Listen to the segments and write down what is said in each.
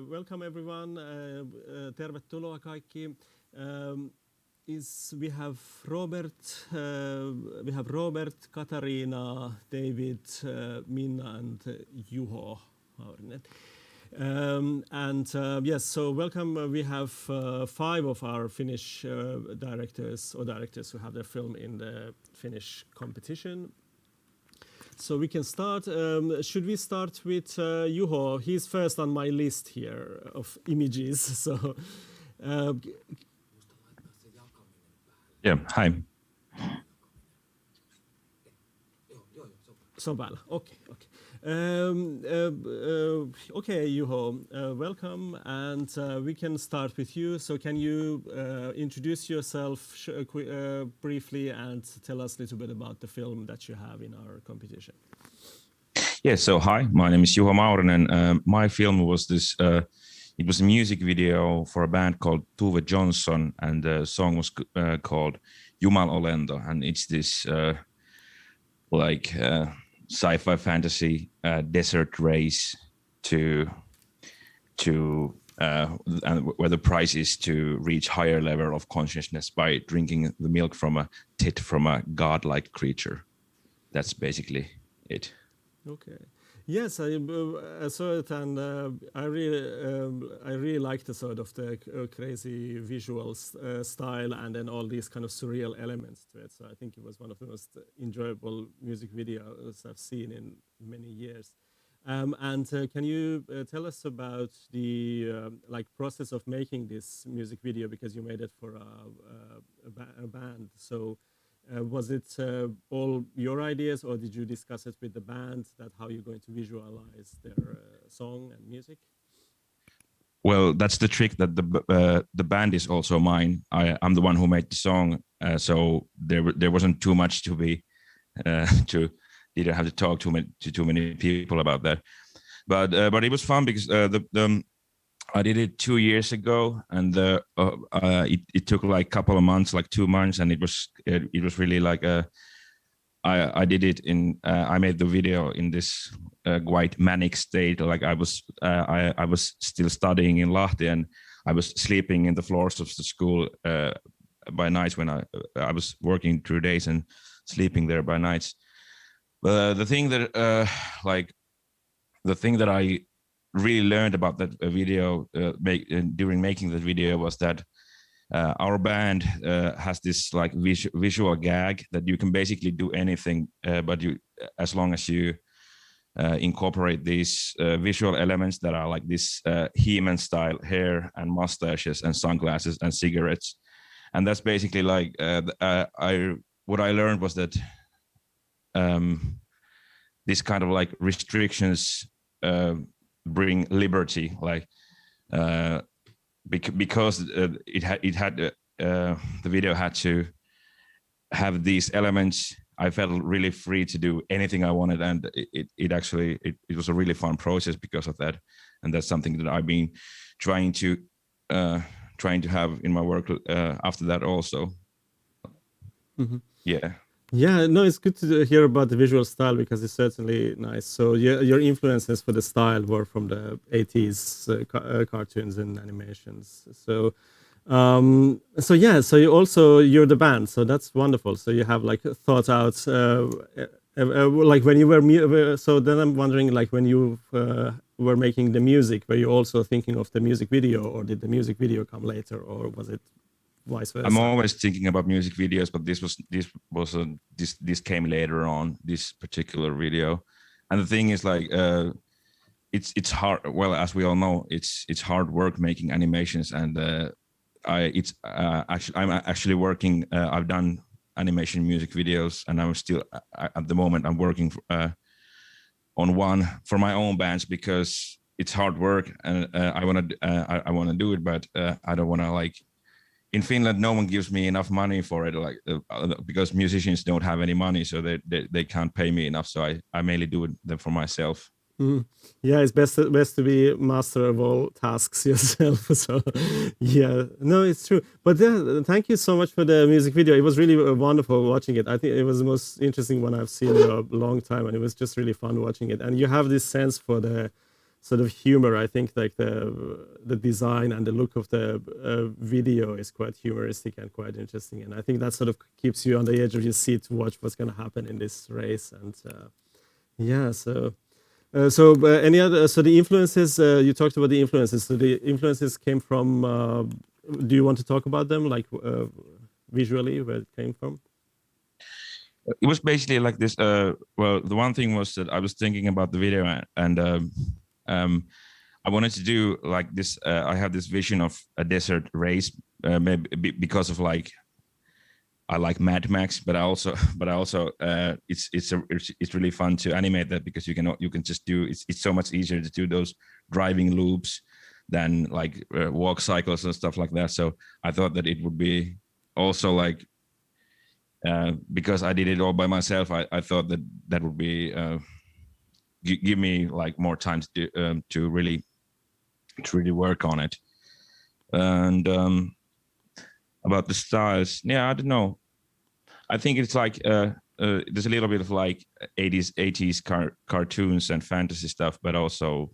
Welcome everyone. Tervetuloa kaikki. We have Robert, Katariina, David, Minna, and Juho. Maurinen. Yes, so welcome. We have 5 of our Finnish directors who have their film in the Finnish competition. So we can start. Should we start with Juho? He's first on my list here of images. So, yeah. Hi. So päällä. Okay. Okay, Juho. Welcome, and we can start with you. So, can you introduce yourself briefly and tell us a little bit about the film that you have in our competition? Yeah. So hi, my name is Juho Maurinen. My film was this. It was a music video for a band called Tove Johnson, and the song was called Jumalolento, and it's this sci-fi fantasy desert race to and where the prize is to reach higher level of consciousness by drinking the milk from a tit from a godlike creature. That's basically it. Okay. Yes, I saw it, and I really liked the sort of the crazy visual style, and then all these kind of surreal elements to it. So I think it was one of the most enjoyable music videos I've seen in many years. Can you tell us about the process of making this music video, because you made it for a band? So. Was it all your ideas, or did you discuss it with the band, that how you're going to visualize their song and music? Well, that's the trick, that the band is also mine. I'm the one who made the song, so there wasn't too much to be didn't have to talk to too many people about that. But it was fun because I did it 2 years ago, and it took like a couple of months, like 2 months, and it was really like I did it in I made the video in this quite manic state. Like I was still studying in Lahti, and I was sleeping in the floors of the school by nights when I was working 2 days and sleeping there by nights. The thing that I really learned about that video during making the video was that our band has this like visual gag that you can basically do anything, but as long as you incorporate these visual elements that are like this He-Man style hair and mustaches and sunglasses and cigarettes, and that's basically like what I learned was that this kind of like restrictions bring liberty, like because the video had to have these elements. I felt really free to do anything I wanted, and it was a really fun process because of that. And that's something that I've been trying to have in my work after that also. Mm-hmm. Yeah. Yeah, no, it's good to hear about the visual style, because it's certainly nice. So your influences for the style were from the 80s cartoons and animations. So you're the band, so that's wonderful. So you have like thought out like when you were so then I'm wondering, like when you were making the music, were you also thinking of the music video, or did the music video come later, or was it vice versa? I'm always thinking about music videos, but this came later on, this particular video. And the thing is, like, it's hard. Well, as we all know, it's hard work making animations, and I'm actually working. I've done animation music videos, and I'm still at the moment I'm working on one for my own bands, because it's hard work, and I want to do it, but I don't want to like. In Finland, no one gives me enough money for it, like because musicians don't have any money, so they can't pay me enough. So I mainly do them for myself. Mm. Yeah, it's best to be master of all tasks yourself. So, yeah, no, it's true. But thank you so much for the music video. It was really wonderful watching it. I think it was the most interesting one I've seen in a long time, and it was just really fun watching it. And you have this sense for the sort of humor. I think like the design and the look of the video is quite humoristic and quite interesting, and I think that sort of keeps you on the edge of your seat to watch what's going to happen in this race. And yeah, so any other? So the influences you talked about the influences. So the influences came from. Do you want to talk about them, like visually, where it came from? It was basically like this. Well, the one thing was that I was thinking about the video, and I wanted to do like this. I have this vision of a desert race, maybe because of like I like Mad Max, but I also it's really fun to animate that, because you can just do it's so much easier to do those driving loops than like walk cycles and stuff like that. So I thought that it would be also like because I did it all by myself. I thought that would be give me like more time to really work on it. And about the styles, yeah, I don't know. I think it's like there's a little bit of like 80s cartoons and fantasy stuff, but also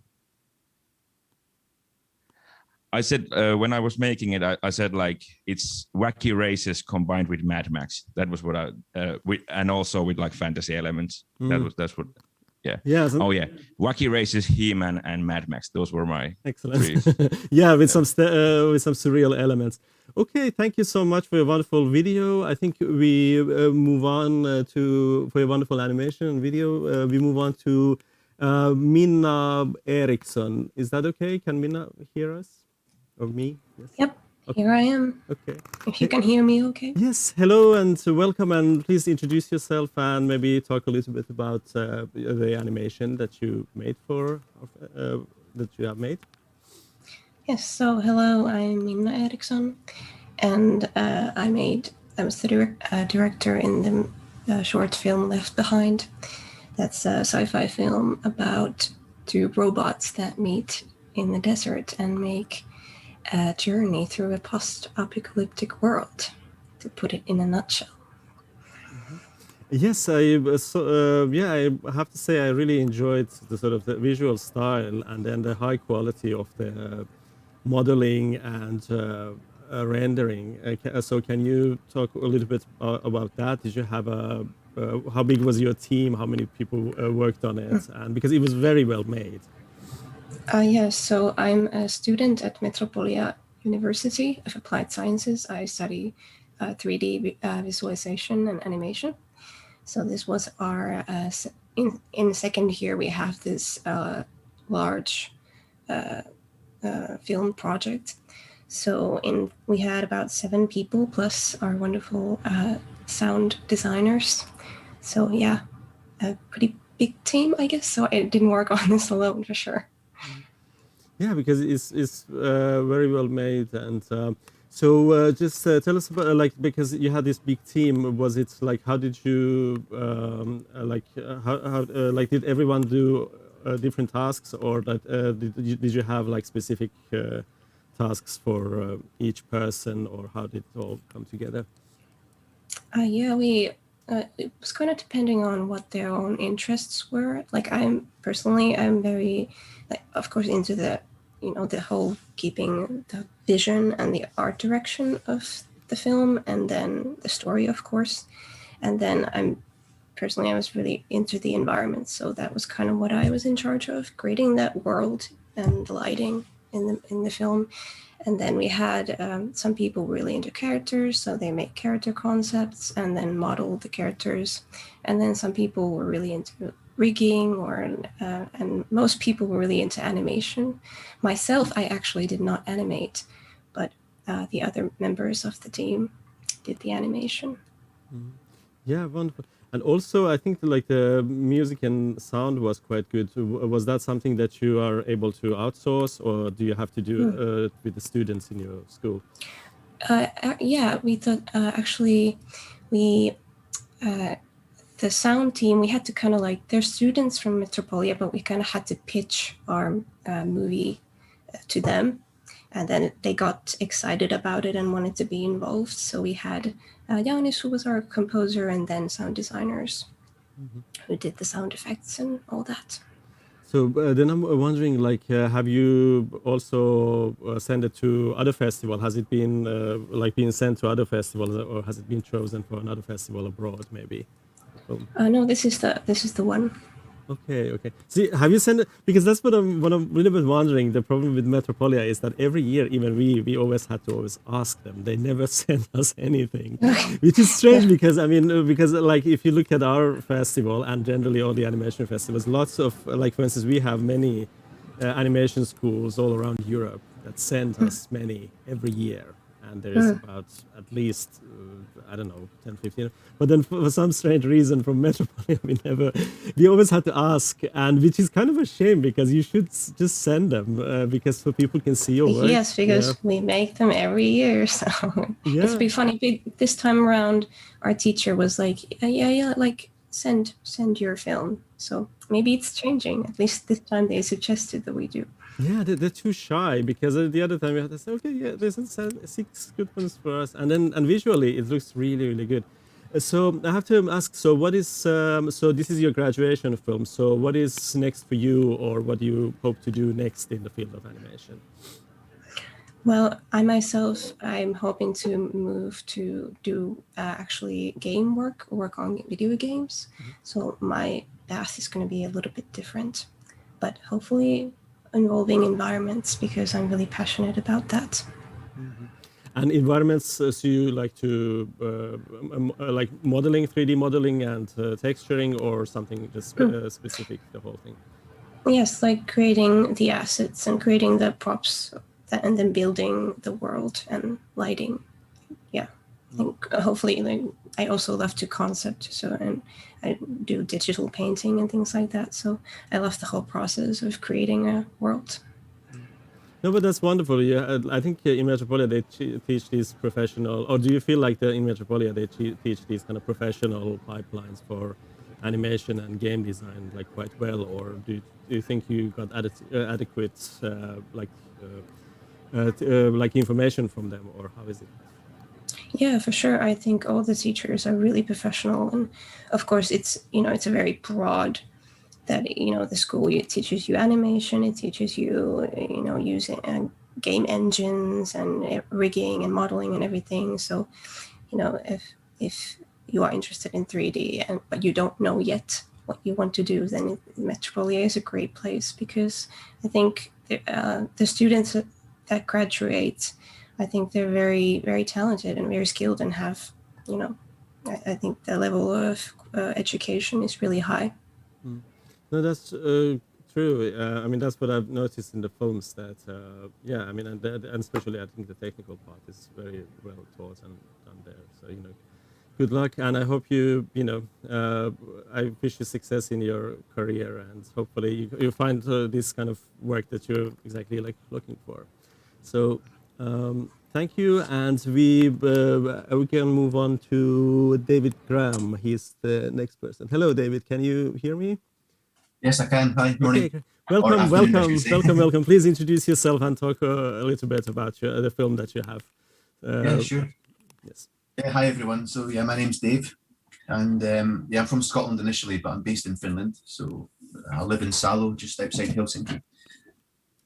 I said when I was making it, I said like it's wacky races combined with Mad Max. That was what and also with like fantasy elements. That's what. Yeah. Yeah. Oh yeah. Wacky races, He-Man, and Mad Max. Those were my excellent. Yeah, with some surreal elements. Okay, thank you so much for your wonderful video. I think we move on for your wonderful animation and video. We move on to Minna Eriksson. Is that okay? Can Minna hear us? Or me? Yes. Yep, okay. Here I am. Okay. If you can hear me, okay? Yes, hello and welcome, and please introduce yourself and maybe talk a little bit about the animation that you made that you have made. Yes, so hello, I'm Minna Eriksson, and I was the director in the short film Left Behind. That's a sci-fi film about two robots that meet in the desert and make a journey through a post-apocalyptic world, to put it in a nutshell. Yes, I have to say I really enjoyed the sort of the visual style and then the high quality of the modeling and rendering. So can you talk a little bit about that? Did you have how big was your team? How many people worked on it? And because it was very well made. Yes, so I'm a student at Metropolia University of Applied Sciences. I study 3D visualization and animation. So this was our, in second year, we have this large film project. So we had about 7 people plus our wonderful sound designers. So yeah, a pretty big team, I guess. So I didn't work on this alone for sure. Yeah, because it's very well made, and so just tell us about because you had this big team. Was it like how did you did everyone do different tasks, or did you have like specific tasks for each person, or how did it all come together? Yeah, it was kind of depending on what their own interests were. Like I'm very, of course, into the whole keeping the vision and the art direction of the film, and then the story, of course. And then I was really into the environment, so that was kind of what I was in charge of, creating that world and the lighting in the film. And then we had some people really into characters, so they make character concepts and then model the characters. And then some people were really into rigging, and most people were really into animation. Myself, I actually did not animate, but the other members of the team did the animation. Yeah, wonderful. And also, I think like the music and sound was quite good. Was that something that you are able to outsource, or do you have to do with the students in your school? Yeah, we thought actually the sound team, we had to kind of they're students from Metropolia, but we kind of had to pitch our movie to them. And then they got excited about it and wanted to be involved. So we had Janis, who was our composer, and then sound designers who did the sound effects and all that. So then I'm wondering, like, have you also sent it to other festivals? Has it been like being sent to other festivals, or has it been chosen for another festival abroad, maybe? No, this is the one. Okay. See, have you sent it? Because that's what I'm really bit wondering. The problem with Metropolia is that every year, even we always had to always ask them. They never send us anything, which is strange because because like if you look at our festival and generally all the animation festivals, lots of like for instance, we have many animation schools all around Europe that send us many every year. And there is about at least, I don't know, 10, 15. But then for some strange reason from Metropolia, we always had to ask, and which is kind of a shame because you should just send them because so people can see your work. Yes, because we make them every year. So it's pretty funny. This time around, our teacher was like, yeah, like send your film. So maybe it's changing. At least this time they suggested that we do. Yeah, they're too shy because the other time we had to say, okay, yeah, there's 6 good ones for us, and visually it looks really, really good. So I have to ask, so what is, so this is your graduation film, so what is next for you, or what do you hope to do next in the field of animation? Well, I'm hoping to move to do actually game work on video games. So my path is going to be a little bit different, but hopefully involving environments because I'm really passionate about that. And environments, so you like to like modeling, 3D modeling and texturing, or something just specific, the whole thing? Yes, like creating the assets and creating the props and then building the world and lighting. Yeah, I think hopefully like, I also love to concept, and I do digital painting and things like that. So I love the whole process of creating a world. No, but that's wonderful. Yeah, I think in Metropolia they teach these professional, or do you feel like in Metropolia they teach these kind of professional pipelines for animation and game design like quite well, or do you think you got adequate like information from them, or how is it? Yeah, for sure. I think all the teachers are really professional, and of course, it's a very broad. That the school teaches you animation, it teaches you using game engines and rigging and modeling and everything. So, if you are interested in 3D but you don't know yet what you want to do, then Metropolia is a great place because I think the students that graduate, I think they're very, very talented and very skilled and have, I think the level of education is really high. No, that's true. I mean, that's what I've noticed in the films. That I mean, and especially I think the technical part is very well taught and done there. So good luck, and I hope I wish you success in your career, and hopefully you find this kind of work that you're exactly like looking for. So thank you, and we can move on to David Graham. He's the next person. Hello, David. Can you hear me? Yes, I can. Hi, morning. Okay. Welcome. Please introduce yourself and talk a little bit about the film that you have. Yeah, sure. Yes. Yeah, hi, everyone. So, yeah, my name's Dave. And, I'm from Scotland initially, but I'm based in Finland. So I live in Salo, just outside Helsinki.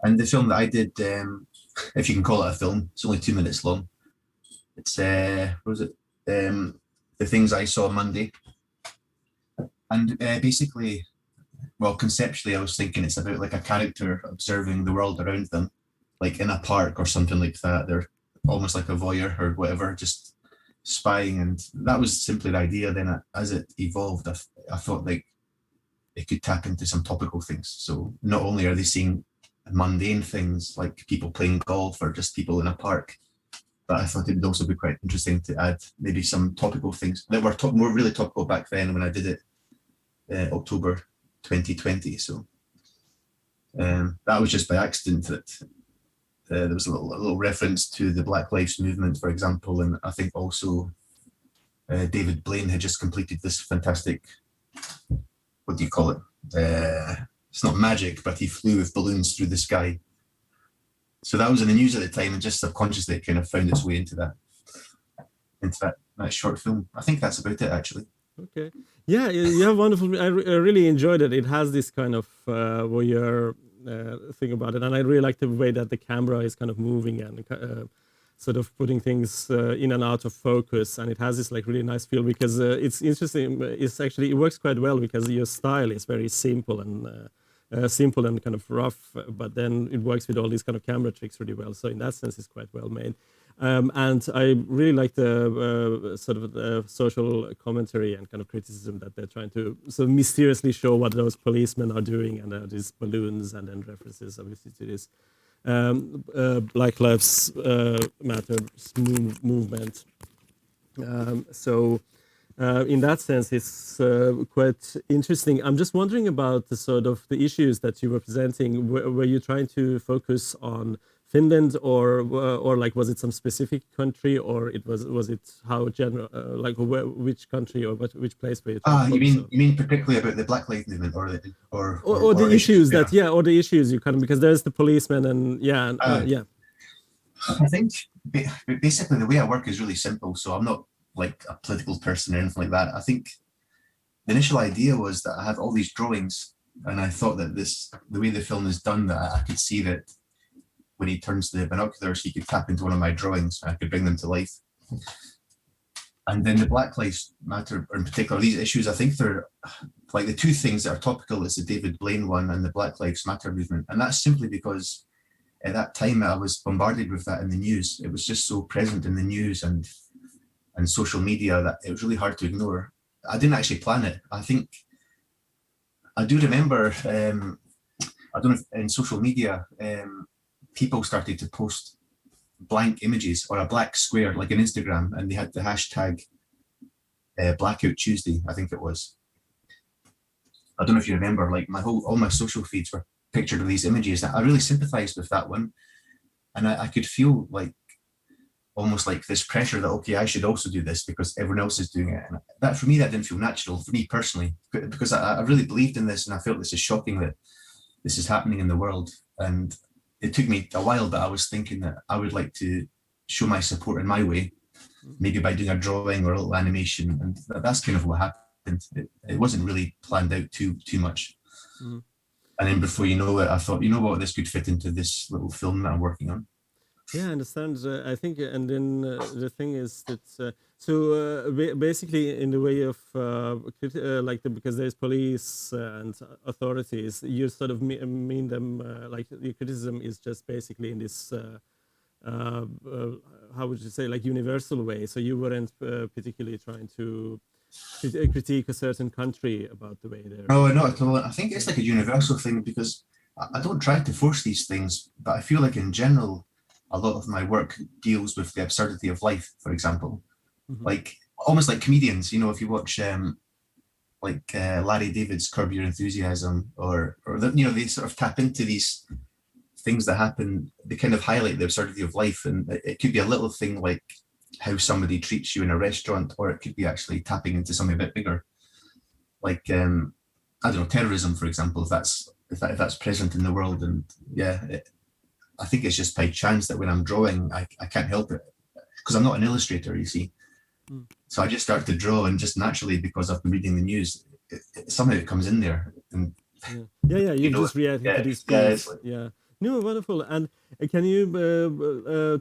And the film that I did, if you can call it a film, it's only 2 minutes long. It's, what was it? The Things I Saw Monday. And basically... Well, conceptually, I was thinking it's about like a character observing the world around them, like in a park or something like that. They're almost like a voyeur or whatever, just spying. And that was simply the idea. Then as it evolved, I thought like it could tap into some topical things. So not only are they seeing mundane things like people playing golf or just people in a park, but I thought it would also be quite interesting to add maybe some topical things that were more really topical back then when I did it October 2020. So that was just by accident that there was a little reference to the Black Lives Movement, for example, and I think also David Blaine had just completed this fantastic, what do you call it? It's not magic, but he flew with balloons through the sky. So that was in the news at the time, and just subconsciously it kind of found its way into that short film. I think that's about it, actually. Okay. Yeah, you have wonderful. I really enjoyed it. It has this kind of voyeur thing about it, and I really like the way that the camera is kind of moving and sort of putting things in and out of focus, and it has this like really nice feel because it's interesting. It's actually, it works quite well because your style is very simple and kind of rough, but then it works with all these kind of camera tricks really well. So in that sense, it's quite well made. And I really like the sort of the social commentary and kind of criticism that they're trying to sort of mysteriously show what those policemen are doing, and these balloons, and then references obviously to this Black Lives Matter movement. In that sense, it's quite interesting. I'm just wondering about the sort of the issues that you were presenting. Were you trying to focus on Finland, or like was it some specific country, or was it how general, like which country or which place were you trying to focus on? You mean particularly about the Black Lives Movement, or the issues that or the issues you kind of, because there's the policemen and yeah. I think basically the way I work is really simple, so I'm not like a political person or anything like that. I think the initial idea was that I have all these drawings, and I thought that the way the film is done, that I could see that when he turns the binoculars, he could tap into one of my drawings and I could bring them to life. And then the Black Lives Matter, in particular, these issues, I think they're like the two things that are topical is the David Blaine one and the Black Lives Matter movement. And that's simply because at that time I was bombarded with that in the news. It was just so present in the news and social media that it was really hard to ignore. I didn't actually plan it. I think I do remember, I don't know if in social media, people started to post blank images or a black square, like an Instagram, and they had the hashtag Blackout Tuesday, I think it was. I don't know if you remember, like all my social feeds were pictured with these images. I really sympathized with that one. And I could feel like almost like this pressure that, okay, I should also do this because everyone else is doing it. And that, for me, that didn't feel natural for me personally, because I really believed in this, and I felt this is shocking that this is happening in the world. And it took me a while, but I was thinking that I would like to show my support in my way, maybe by doing a drawing or a little animation. And that's kind of what happened. It wasn't really planned out too much. Mm-hmm. And then before you know it, I thought, you know what, this could fit into this little film that I'm working on. Yeah, I understand. I think, and then the thing is that basically in the way of because there's police and authorities, you sort of mean them like the criticism is just basically in this how would you say, like universal way. So you weren't particularly trying to critique a certain country about the way they're. No, not at all. I think it's like a universal thing because I don't try to force these things, but I feel like in general, a lot of my work deals with the absurdity of life, for example. Mm-hmm. Like almost like comedians, you know, if you watch Larry David's Curb Your Enthusiasm or they sort of tap into these things that happen, they kind of highlight the absurdity of life. And it could be a little thing like how somebody treats you in a restaurant, or it could be actually tapping into something a bit bigger. Like, I don't know, terrorism, for example, if that's present in the world. And yeah, I think it's just by chance that when I'm drawing, I can't help it because I'm not an illustrator, you see. Mm. So I just start to draw, and just naturally, because I've been reading the news, somehow it comes in there. And you just react to these things. Yeah. No, wonderful. And can you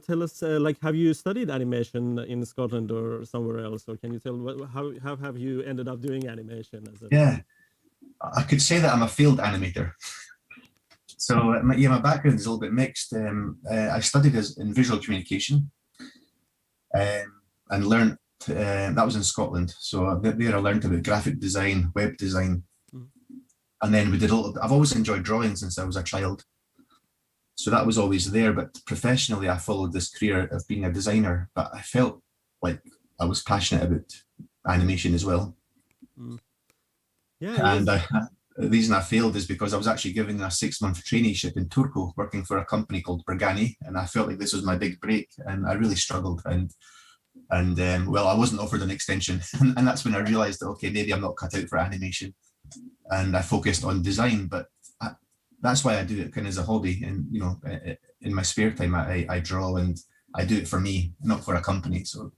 tell us, have you studied animation in Scotland or somewhere else, or can you tell how have you ended up doing animation? I could say that I'm a field animator. So my background is a little bit mixed. I studied in visual communication and learned, that was in Scotland. So there I learned about graphic design, web design. And then we did I've always enjoyed drawing since I was a child. So that was always there. But professionally, I followed this career of being a designer. But I felt like I was passionate about animation as well. Mm. Yeah. And the reason I failed is because I was actually given a 6-month traineeship in Turku, working for a company called Bergani, and I felt like this was my big break, and I really struggled. And I wasn't offered an extension, and that's when I realized that okay, maybe I'm not cut out for animation, and I focused on design. But that's why I do it kind of as a hobby, and in my spare time I draw, and I do it for me, not for a company. So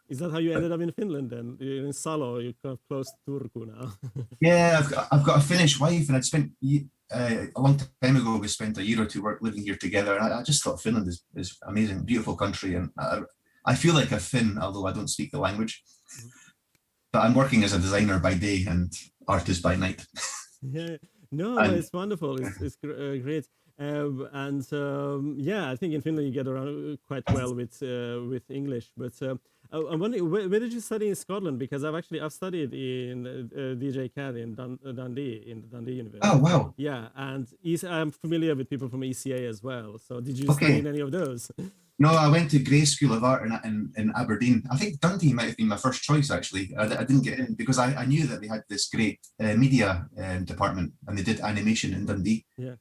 Is that how you ended up in Finland then? You're in Salo, you're kind of close to Turku now. Yeah, I've got a Finnish wife, and I'd spent a long time ago. We spent a year or two living here together, and I just thought Finland is amazing, beautiful country, and I feel like a Finn, although I don't speak the language. But I'm working as a designer by day and artist by night. Yeah, no, it's wonderful. It's great. Yeah, I think in Finland you get around quite well with English. But I'm wondering, where did you study in Scotland? Because I've studied in DJ CAD in Dundee, in the Dundee University. Oh wow! Yeah, and I'm familiar with people from ECA as well. So did you study in any of those? No, I went to Grey School of Art in Aberdeen. I think Dundee might have been my first choice, actually. I didn't get in because I knew that they had this great media department, and they did animation in Dundee. Yeah.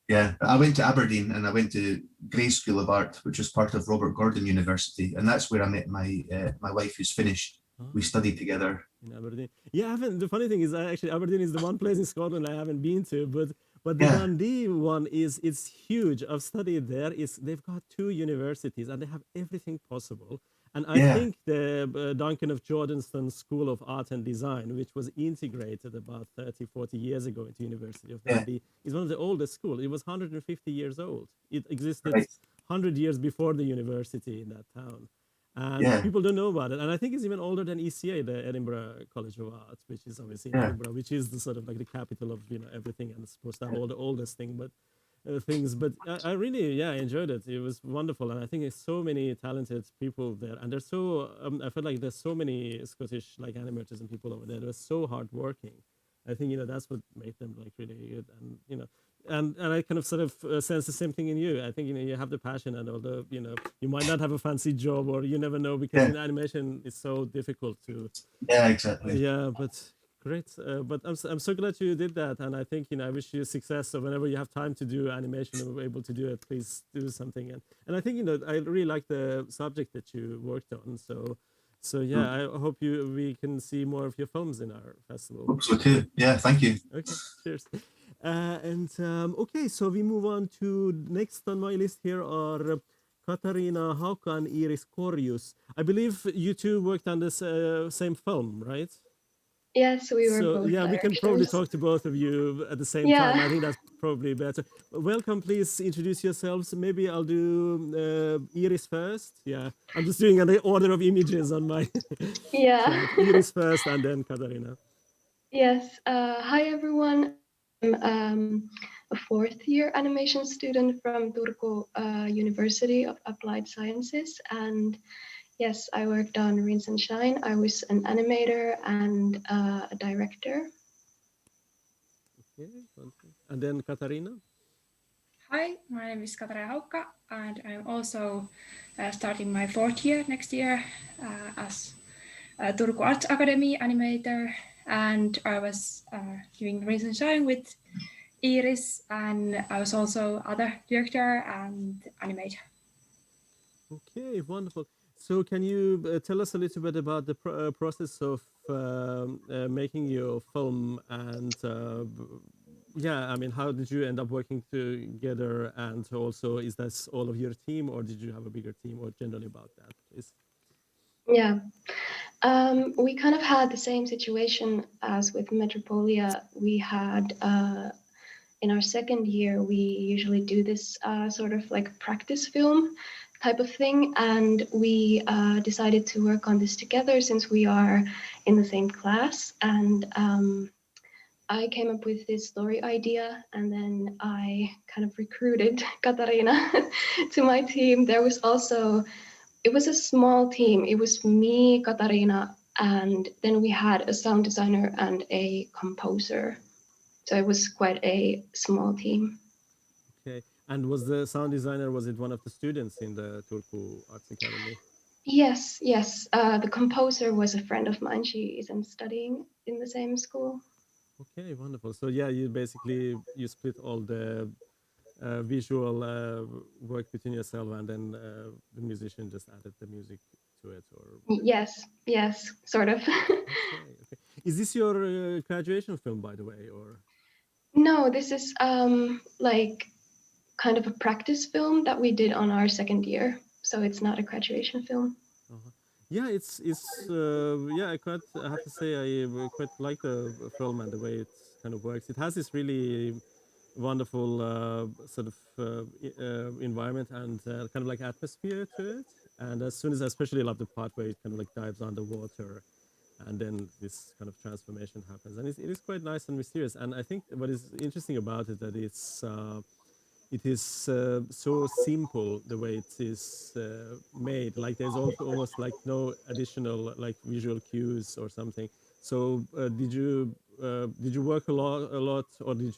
Yeah, I went to Aberdeen, and I went to Grey School of Art, which was part of Robert Gordon University, and that's where I met my wife, who's Finnish. Oh. We studied together in Aberdeen. Yeah, the funny thing is, Aberdeen is the one place in Scotland I haven't been to, but the Dundee one it's huge. I've studied there. They've got 2 universities, and they have everything possible. And I think the Duncan of Jordanstone School of Art and Design, which was integrated about 30-40 years ago into University of Dundee, is one of the oldest schools. It was 150 years old. It existed 100 years before the university in that town. And people don't know about it. And I think it's even older than ECA, the Edinburgh College of Art, which is obviously in Edinburgh, which is the sort of like the capital of everything, and it's supposed to have all the oldest things. But I really enjoyed it. It was wonderful, and I think there's so many talented people there, and there's so I feel like there's so many Scottish like animators and people over there. They're so hardworking. I think that's what made them like really good, and and I kind of sort of sense the same thing in you. I think you have the passion, and although you might not have a fancy job, or you never know, because in animation it's so difficult to. Yeah, exactly. Yeah, but great. But I'm so glad you did that, and I think I wish you success. So whenever you have time to do animation and we're able to do it, please do something. And I think I really like the subject that you worked on. So yeah, I hope we can see more of your films in our festival. Hope so too. Yeah, thank you. Okay, cheers. Okay, so we move on to next on my list here are Katariina, Haukka, and Iiris Korjus. I believe you two worked on this same film, right? Yes, we were both. Yeah, we can probably talk to both of you at the same time. I think that's probably better. Welcome, please introduce yourselves. Maybe I'll do Iiris first. Yeah, I'm just doing an order of images on my. Yeah. So Iiris first, and then Katariina. Yes. Hi, everyone. I'm a 4th-year animation student from Turku University of Applied Sciences, and yes, I worked on Rinse and Shine. I was an animator and a director. Okay, and then Katariina. Hi, my name is Katariina Haukka, and I'm also starting my 4th year next year as a Turku Arts Academy animator. And I was doing Rinse and Shine with Iiris, and I was also other director and animator. Okay, wonderful. So can you tell us a little bit about the process of making your film, and I mean, how did you end up working together, and also is this all of your team, or did you have a bigger team, or generally about that, please? Yeah, we kind of had the same situation as with Metropolia. We had in our 2nd year, we usually do this sort of like practice film type of thing, and we decided to work on this together since we are in the same class. And I came up with this story idea, and then I kind of recruited Katariina to my team. There was also, it was a small team. It was me, Katariina, and then we had a sound designer and a composer. So it was quite a small team. Okay. And was the sound designer, was it one of the students in the Turku Arts Academy? Yes. The composer was a friend of mine. She isn't studying in the same school. Okay, wonderful. So yeah, you split all the visual work between yourself, and then the musician just added the music to it, or? Yes, sort of. Okay. Is this your graduation film, by the way, or? No, this is like kind of a practice film that we did on our 2nd year. So it's not a graduation film. Yeah, it's yeah. I have to say I quite like the film and the way it kind of works. It has this really wonderful sort of environment and kind of like atmosphere to it. And as soon as I especially love the part where it kind of like dives underwater, and then this kind of transformation happens, and it is quite nice and mysterious. And I think what is interesting about it that it is so simple the way it is made. Like there's almost like no additional like visual cues or something. So did you work a lot, or did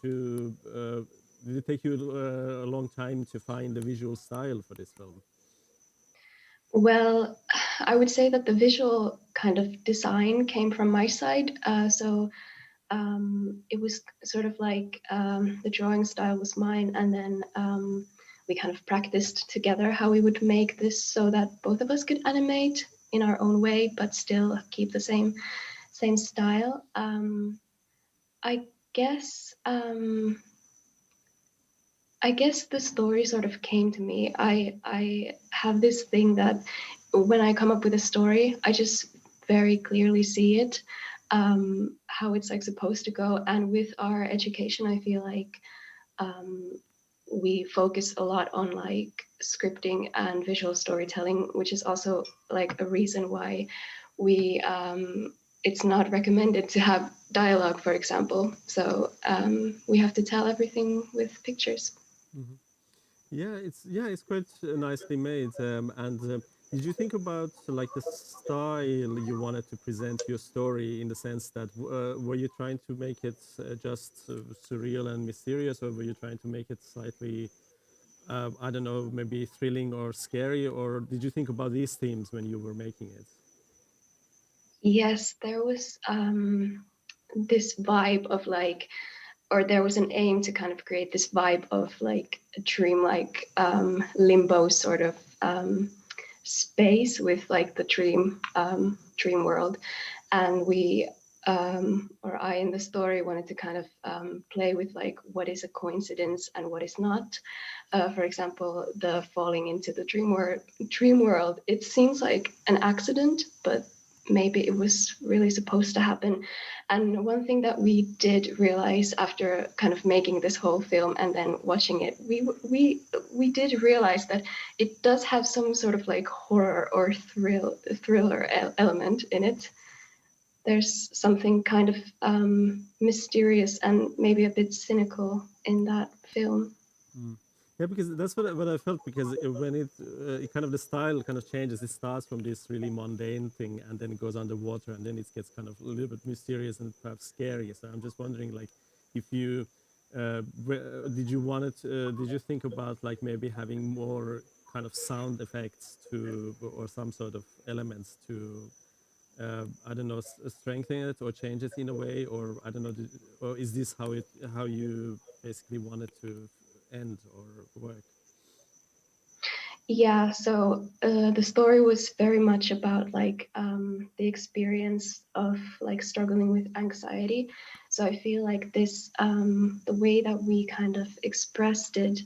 it take you a long time to find the visual style for this film? Well, I would say that the visual kind of design came from my side. It was sort of like the drawing style was mine, and then we kind of practiced together how we would make this so that both of us could animate in our own way, but still keep the same style. I guess I guess the story sort of came to me. I have this thing that when I come up with a story, I just very clearly see it, how it's like supposed to go. And with our education, I feel like we focus a lot on like scripting and visual storytelling, which is also like a reason why we it's not recommended to have dialogue, for example. So we have to tell everything with pictures. Mm-hmm. Yeah, it's quite nicely made. And did you think about like the style you wanted to present your story in the sense that were you trying to make it just surreal and mysterious, or were you trying to make it slightly, I don't know, maybe thrilling or scary, or did you think about these themes when you were making it? Yes, there was this vibe of like, or there was an aim to kind of create this vibe of like a dreamlike limbo sort of space with like the dream world, and we or I in the story wanted to kind of play with like what is a coincidence and what is not. For example, the falling into the dream world, it seems like an accident, but maybe it was really supposed to happen. And one thing that we did realize after kind of making this whole film and then watching it, we did realize that it does have some sort of like horror or thriller element in it. There's something kind of mysterious and maybe a bit cynical in that film. Mm. Yeah, because that's what I felt. Because when it kind of the style kind of changes, it starts from this really mundane thing, and then it goes underwater, and then it gets kind of a little bit mysterious and perhaps scary. So I'm just wondering, like, if you did you want it? Did you think about like maybe having more kind of sound effects to, or some sort of elements to, I don't know, strengthen it or change it in a way, or I don't know, or is this how you basically want it to end or work? Yeah, so the story was very much about like the experience of like struggling with anxiety. So I feel like this, the way that we kind of expressed it,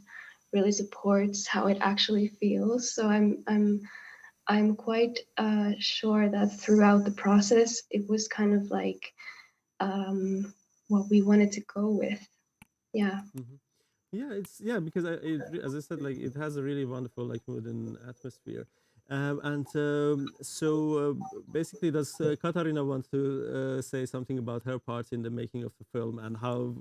really supports how it actually feels. So I'm quite sure that throughout the process, it was kind of like what we wanted to go with. Yeah. Hmm. Yeah, because as I said, like it has a really wonderful like mood and atmosphere. And so basically, does Katariina want to say something about her part in the making of the film, and how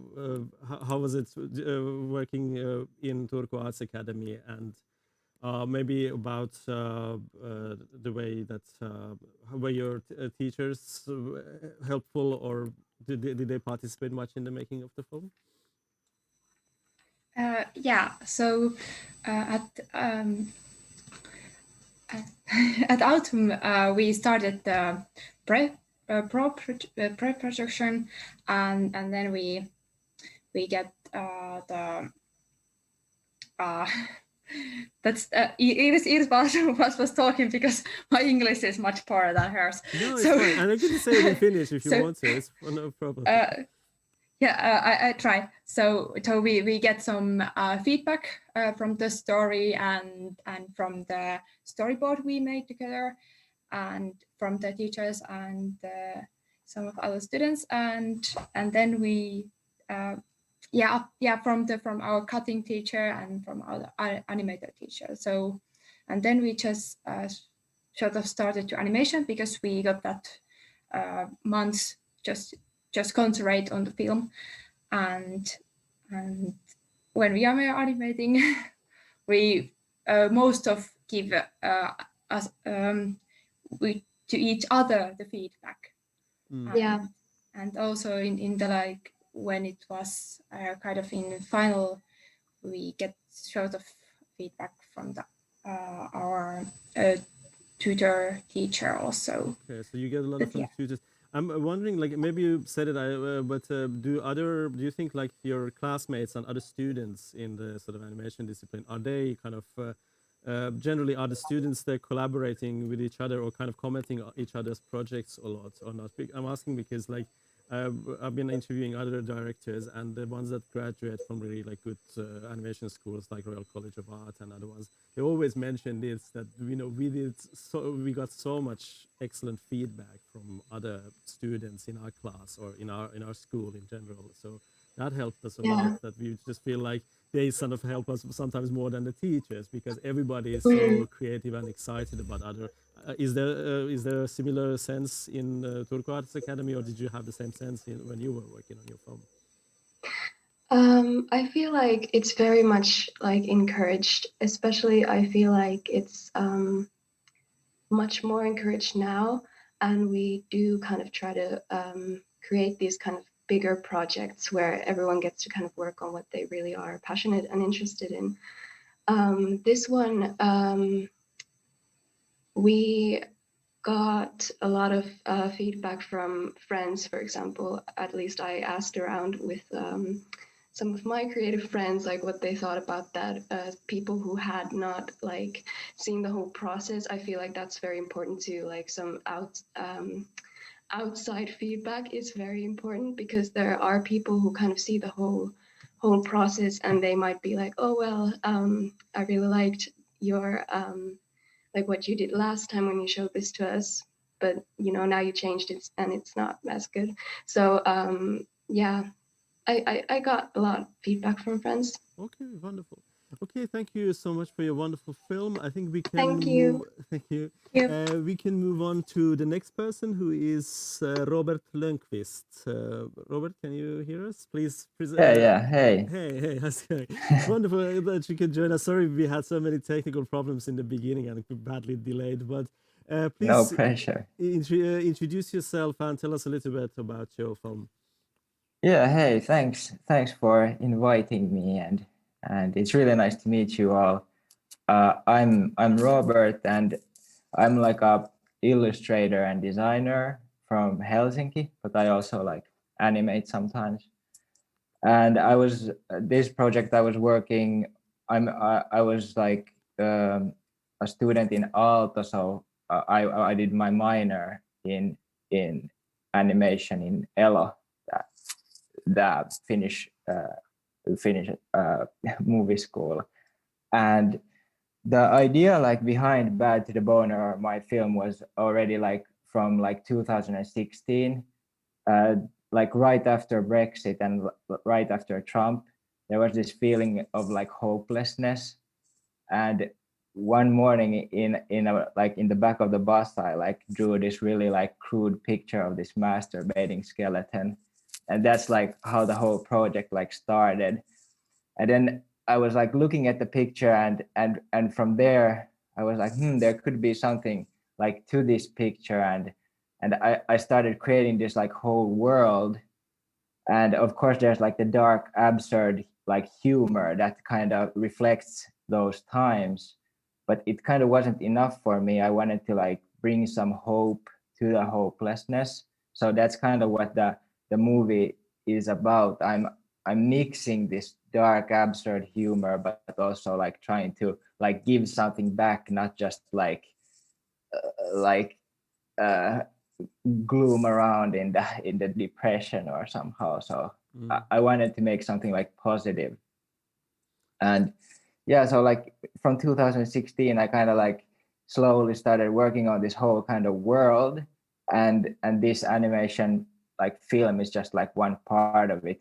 was it working in Turku Arts Academy, and maybe about the way that were your teachers helpful, or did they participate much in the making of the film? Yeah, so at autumn we started the pre-production, and then we get the that's Iiris was talking because my English is much poorer than hers. No, it's fine, and I can say it in Finnish if you want to. It's no problem. I try. So we get some feedback from the story and from the storyboard we made together, and from the teachers and some of other students, and then we from our cutting teacher and from our animator teacher. So, and then we just sort of started to animation because we got that months just concentrate on the film, and when we are animating, we most of give us we to each other the feedback. Yeah. And also in the like when it was kind of in final, we get sort of feedback from the our tutor teacher also. Okay, so you get a lot But from yeah. tutors. I'm wondering, like maybe you said it, but do you think like your classmates and other students in the sort of animation discipline, are they kind of generally, are the students there collaborating with each other or kind of commenting on each other's projects a lot or not? I'm asking because like I've been interviewing other directors, and the ones that graduate from really like good animation schools like Royal College of Art and other ones, they always mention this, that we got so much excellent feedback from other students in our class or in our school in general. So that helped us a lot, that we just feel like they sort of help us sometimes more than the teachers, because everybody is so creative and excited about other. Is there a similar sense in Turku Arts Academy, or did you have the same sense when you were working on your film? I feel like it's very much like encouraged, especially I feel like it's much more encouraged now, and we do kind of try to create these kind of bigger projects where everyone gets to kind of work on what they really are passionate and interested in. This one, we got a lot of feedback from friends, for example. At least I asked around with some of my creative friends, like what they thought about that. People who had not like seen the whole process. I feel like that's very important too. Like some outside feedback is very important, because there are people who kind of see the whole process, and they might be like, oh well, I really liked your like what you did last time when you showed this to us, but now you changed it and it's not as good. So yeah, I got a lot of feedback from friends. Okay, wonderful. Okay, thank you so much for your wonderful film. I think we can Thank you. Thank you. Yeah. We can move on to the next person, who is Robert Lönnqvist. Robert, can you hear us? Please. Yeah. Hey. Hey, how's it going? It's wonderful that you could join us. Sorry, we had so many technical problems in the beginning and badly delayed. But please, No pressure. Introduce yourself and tell us a little bit about your film. Yeah. Hey. Thanks for inviting me, and it's really nice to meet you all. I'm Robert, and I'm like a illustrator and designer from Helsinki, but I also like animate sometimes. And I was this project I was working. I was like a student in Aalto, so I did my minor in animation in Elo, the Finnish movie school. And the idea like behind Bad to the Bone, or my film, was already like from like 2016, like right after Brexit and right after Trump. There was this feeling of like hopelessness, and one morning in the back of the bus, I like drew this really like crude picture of this masturbating skeleton, and that's like how the whole project like started. And then I was like looking at the picture, and from there I was like, there could be something like to this picture, and I started creating this like whole world. And of course there's like the dark, absurd like humor that kind of reflects those times, but it kind of wasn't enough for me. I wanted to like bring some hope to the hopelessness. So that's kind of what the movie is about. I'm mixing this dark, absurd humor, but also like trying to like give something back, not just like gloom around in the depression or somehow. So I wanted to make something like positive. And yeah, so like from 2016 I kind of like slowly started working on this whole kind of world, and this animation like film is just like one part of it.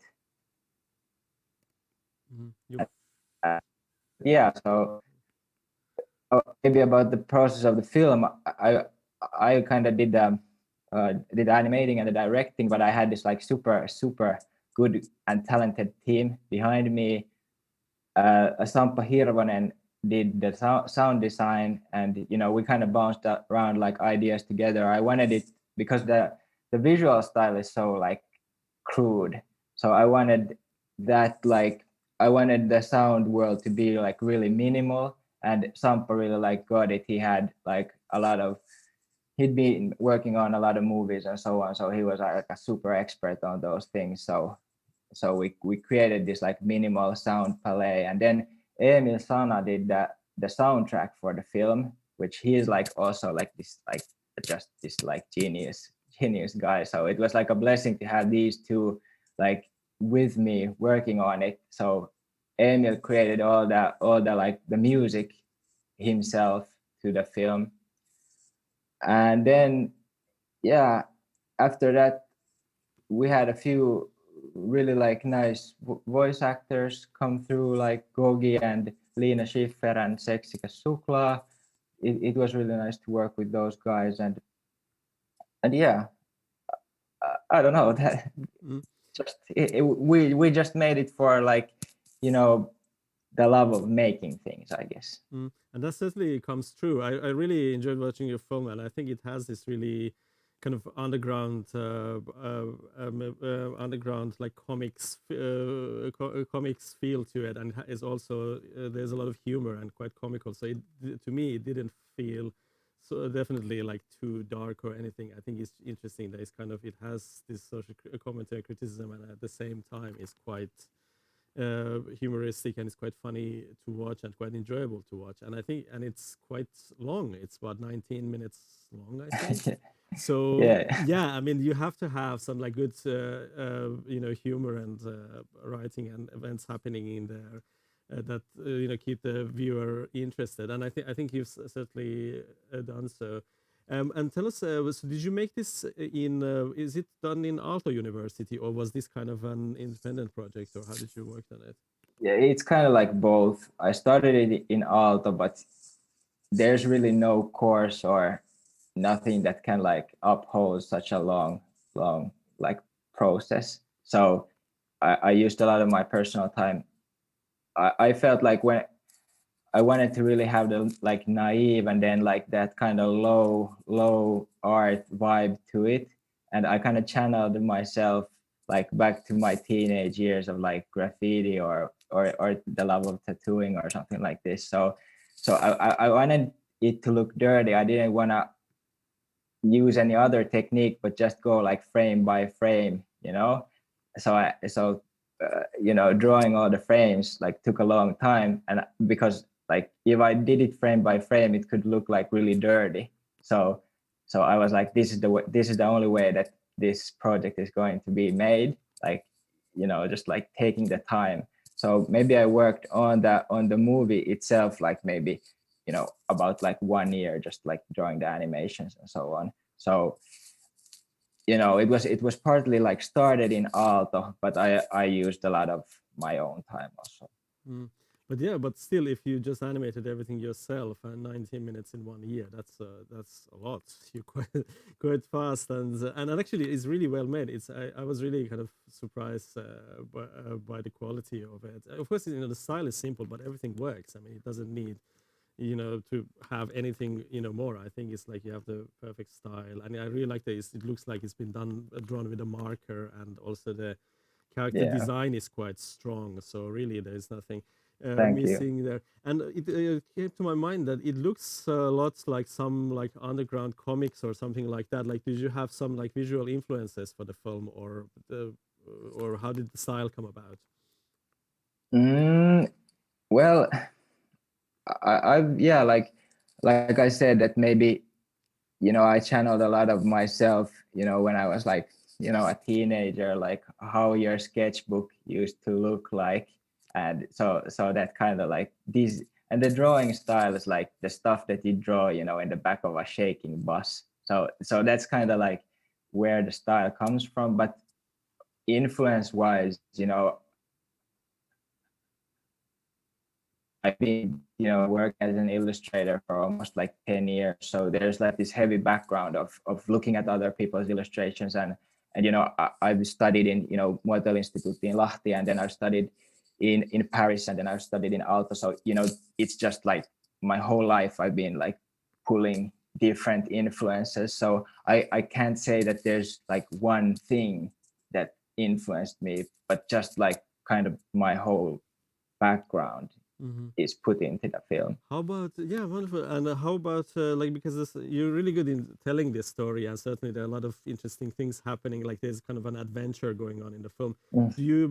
Yeah, so maybe about the process of the film, I kind of did the animating and the directing, but I had this like super good and talented team behind me. Sampa Hirvonen did the sound design, and we kind of bounced around like ideas together. I wanted it because the visual style is so like crude, so I wanted that like I wanted the sound world to be like really minimal, and Sampa really like got it. He had like he'd been working on a lot of movies and so on, so he was like a super expert on those things. So we created this like minimal sound palette, and then Emil Sana did the soundtrack for the film, which he is like also like this like just this like genius guy. So it was like a blessing to have these two like with me working on it. So Emil created all the like the music himself to the film, and then after that we had a few really like nice voice actors come through, like Gogi and Lina Schiffer and Seksika Sukla. It was really nice to work with those guys, and yeah, I don't know that we just made it for like the love of making things, I guess. And that certainly comes true. I really enjoyed watching your film, and I think it has this really kind of underground like comics feel to it, and is also there's a lot of humor and quite comical. So to me it didn't feel so definitely like too dark or anything. I think it's interesting that it's kind of it has this social commentary criticism, and at the same time it's quite humoristic, and it's quite funny to watch and quite enjoyable to watch. And I think it's quite long. It's about 19 minutes long, I think. So I mean, you have to have some like good humor and writing and events happening in there that keep the viewer interested, and I think you've certainly done so. And tell us, so did you make this in is it done in Aalto University, or was this kind of an independent project, or how did you work on it? Yeah, it's kind of like both. I started it in Aalto, but there's really no course or nothing that can like uphold such a long like process. So I used a lot of my personal time. I felt like when I wanted to really have the like naive and then like that kind of low art vibe to it, and I kind of channeled myself like back to my teenage years of like graffiti or the love of tattooing or something like this. So I wanted it to look dirty. I didn't want to use any other technique, but just go like frame by frame, so drawing all the frames like took a long time, and because like if I did it frame by frame, it could look like really dirty. So I was like, this is the only way that this project is going to be made, like just like taking the time. So maybe I worked on the movie itself like maybe about like 1 year, just like drawing the animations and so on. So it was partly like started in Aalto, but I used a lot of my own time also. But still, if you just animated everything yourself and 19 minutes in 1 year, that's a lot. You're quite fast, and actually it's really well made. I was really kind of surprised by the quality of it. Of course, the style is simple, but everything works. I mean, it doesn't need to have anything more. I think it's like you have the perfect style, and I really like that it looks like it's been drawn with a marker, and also the character design is quite strong. So really, there's nothing missing there. And it came to my mind that it looks a lot like some like underground comics or something like that. Like, did you have some like visual influences for the film, or how did the style come about? Well, like I said, that maybe I channeled a lot of myself when I was like a teenager, like how your sketchbook used to look like, And so that kind of like these, and the drawing style is like the stuff that you draw, you know, in the back of a shaking bus. So that's kind of like where the style comes from. But influence wise, you know, I've been, you know, working as an illustrator for almost like 10 years. So there's like this heavy background of looking at other people's illustrations. And you know, I've studied in, you know, Muotoilu Institute in Lahti, and then I've studied in Paris, and then I've studied in Aalto. So, you know, it's just like my whole life I've been like pulling different influences. So I can't say that there's like one thing that influenced me, but just like kind of my whole background is put into the film. How about, yeah, wonderful. And how about like, because you're really good in telling this story, and certainly there are a lot of interesting things happening, like there's kind of an adventure going on in the film. Do you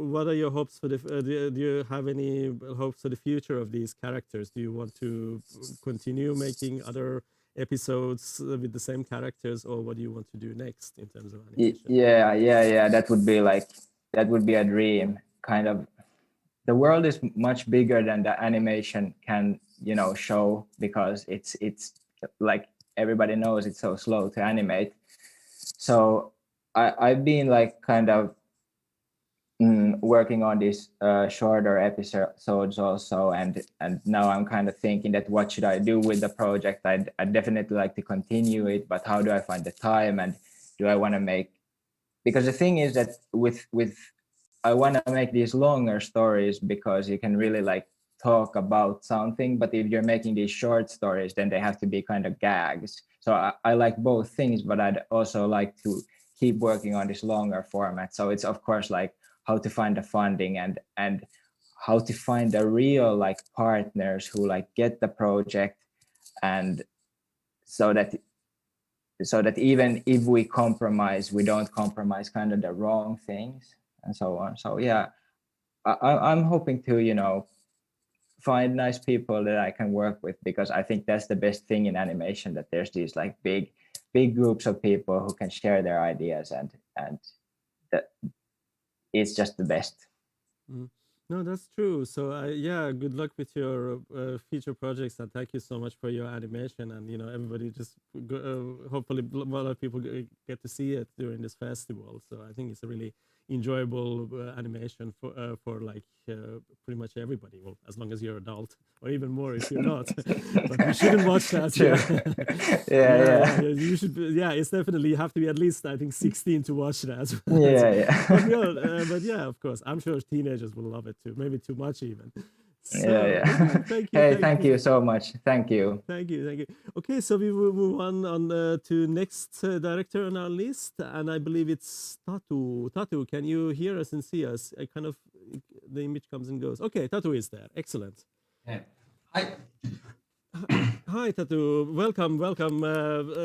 what are your hopes for the do you have any hopes for the future of these characters? Do you want to continue making other episodes with the same characters, or what do you want to do next in terms of animation? Yeah, that would be a dream. Kind of, the world is much bigger than the animation can, you know, show, because it's like everybody knows it's so slow to animate. So I've been like kind of working on these shorter episodes also, and now I'm kind of thinking that what should I do with the project? I'd definitely like to continue it, but how do I find the time, and do I want to make, because the thing is that with I want to make these longer stories because you can really like talk about something, but if you're making these short stories, then they have to be kind of gags. So I like both things, but I'd also like to keep working on this longer format. So it's of course like how to find the funding and how to find the real like partners who like get the project, and so that even if we compromise, we don't compromise kind of the wrong things and so on. So yeah, I'm hoping to, you know, find nice people that I can work with, because I think that's the best thing in animation, that there's these like big groups of people who can share their ideas, and that it's just the best. No, that's true. So yeah, good luck with your future projects, and thank you so much for your animation. And you know, everybody just hopefully a lot of people get to see it during this festival. So I think it's a really enjoyable animation for like pretty much everybody. Well, as long as you're adult, or even more if you're not. But you shouldn't watch that. Yeah. You should. Yeah, it's definitely, you have to be at least, I think, 16 to watch that. Yeah. But yeah, of course, I'm sure teenagers will love it too. Maybe too much even. So, Thank you. Thank you so much. Thank you. Thank you. Okay, so we will move on to next director on our list, and I believe it's Tatu. Tatu, can you hear us and see us? I kind of, the image comes and goes. Okay, Tatu is there. Excellent. Yeah. Hi. Hi, Tatu. Welcome.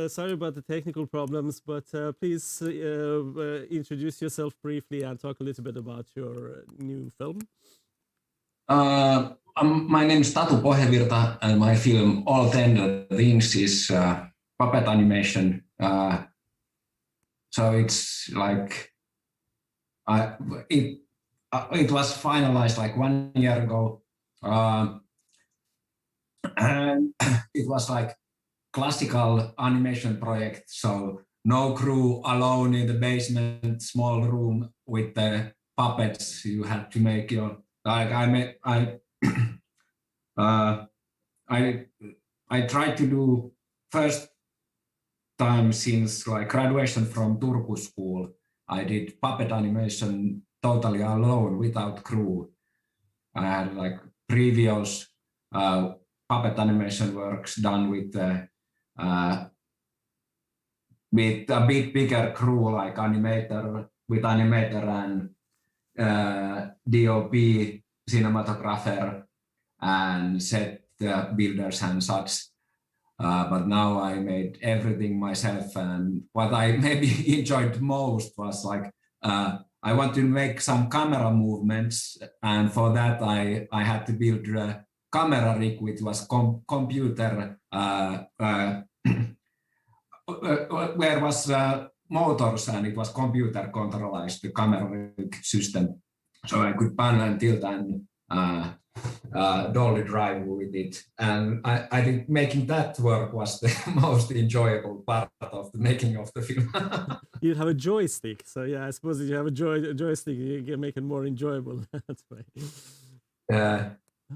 Sorry about the technical problems, but please introduce yourself briefly and talk a little bit about your new film. My name is Tatu Pohjavirta, and my film All Tender Things is puppet animation. So it's like it was finalized like 1 year ago, and it was like classical animation project. So no crew, alone in the basement, small room with the puppets. You had to make your, like I tried to do first time since like graduation from Turku school. I did puppet animation totally alone without crew. I had like previous puppet animation works done with a bit bigger crew, like animator and DOP, cinematographer, and set builders and such. But now I made everything myself, and what I maybe enjoyed most was like I want to make some camera movements, and for that I had to build a camera rig, which was computer where was motors, and it was computer controlled, the camera rig system. so I could pan and tilt and dolly drive with it. And I think making that work was the most enjoyable part of the making of the film. You'd have a joystick, so yeah, I suppose if you have a joystick, you can make it more enjoyable that way.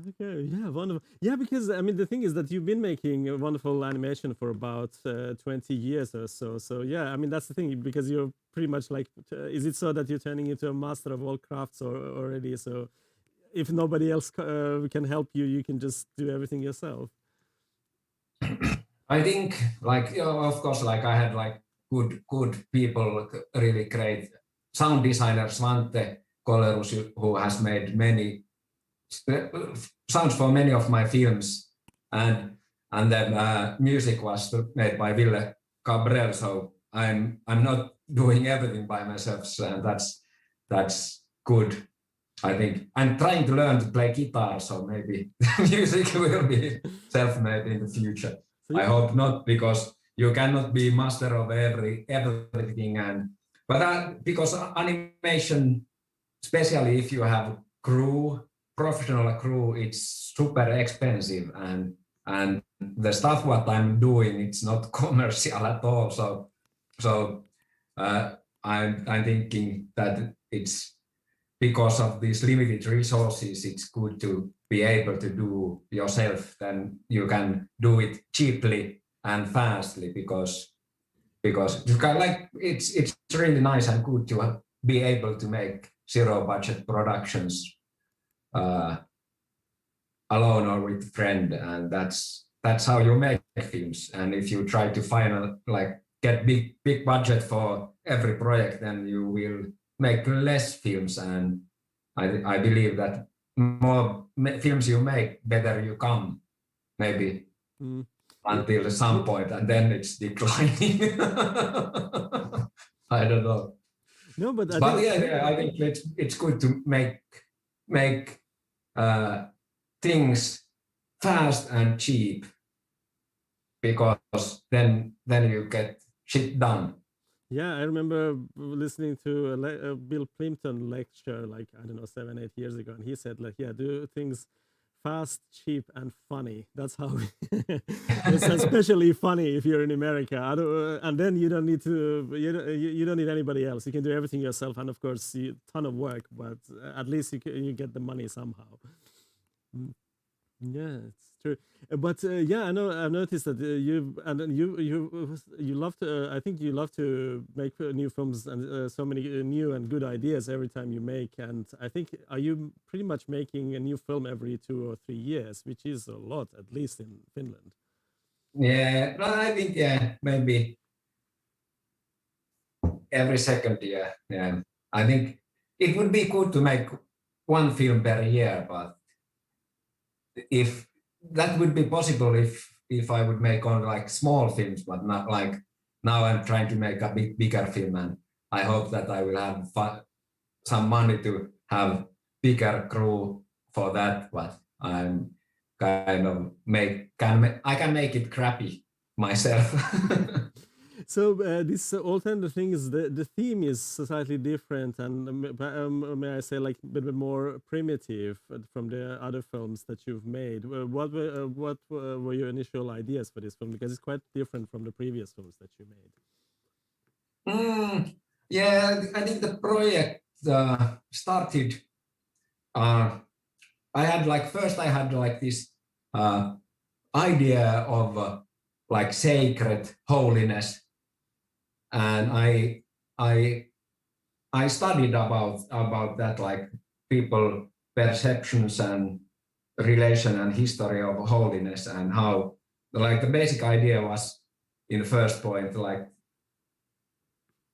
Okay, yeah, wonderful. Yeah, because I mean, the thing is that you've been making a wonderful animation for about 20 years or so. So yeah, I mean, that's the thing, because you're pretty much like, is it so that you're turning into a master of all crafts already? So if nobody else can help you, you can just do everything yourself. I think, like, you know, of course, like I had like good people, really great sound designer Svante Kolerus, who has made many sounds for many of my films, and then music was made by Ville Cabrel. So I'm not doing everything by myself, and that's good. I think I'm trying to learn to play guitar, so maybe music will be self-made in the future. I hope not, because you cannot be master of everything, but because animation, especially if you have professional crew, it's super expensive, and the stuff what I'm doing, it's not commercial at all. So I'm thinking that it's because of these limited resources, it's good to be able to do yourself. Then you can do it cheaply and fastly, because you can, like, it's really nice and good to be able to make zero budget productions alone or with a friend, and that's how you make films. And if you try to find get big budget for every project, then you will make less films. And I believe that more films you make, better you come, maybe until some point, and then it's declining. I don't know. No, but I think it's good to make things fast and cheap, because then you get shit done. Yeah, I remember listening to a Bill Plimpton lecture, like, I don't know, 7-8 years ago, and he said, like, yeah, do things fast, cheap, and funny. That's how it's especially funny if you're in America. And then you don't need to, you don't need anybody else. You can do everything yourself, and of course, a ton of work, but at least you get the money somehow. Yeah, it's true. But yeah, I know. I've noticed that you love to. I think you love to make new films, and so many new and good ideas every time you make. And I think, are you pretty much making a new film every 2 or 3 years, which is a lot, at least in Finland? Yeah, I think maybe every second year. Yeah, I think it would be good to make one film per year, but if that would be possible, if I would make on like small films, but not like now I'm trying to make a bigger film, and I hope that I will have some money to have bigger crew for that. But I'm kind of I can make it crappy myself. So this alternative thing is the theme is slightly different, and may I say, like, a bit more primitive from the other films that you've made. What were your initial ideas for this film? Because it's quite different from the previous films that you made. Yeah, I think the project started. I had this idea of like sacred holiness. And I studied about that, like people perceptions and relation and history of holiness, and how, like, the basic idea was, in the first point, like,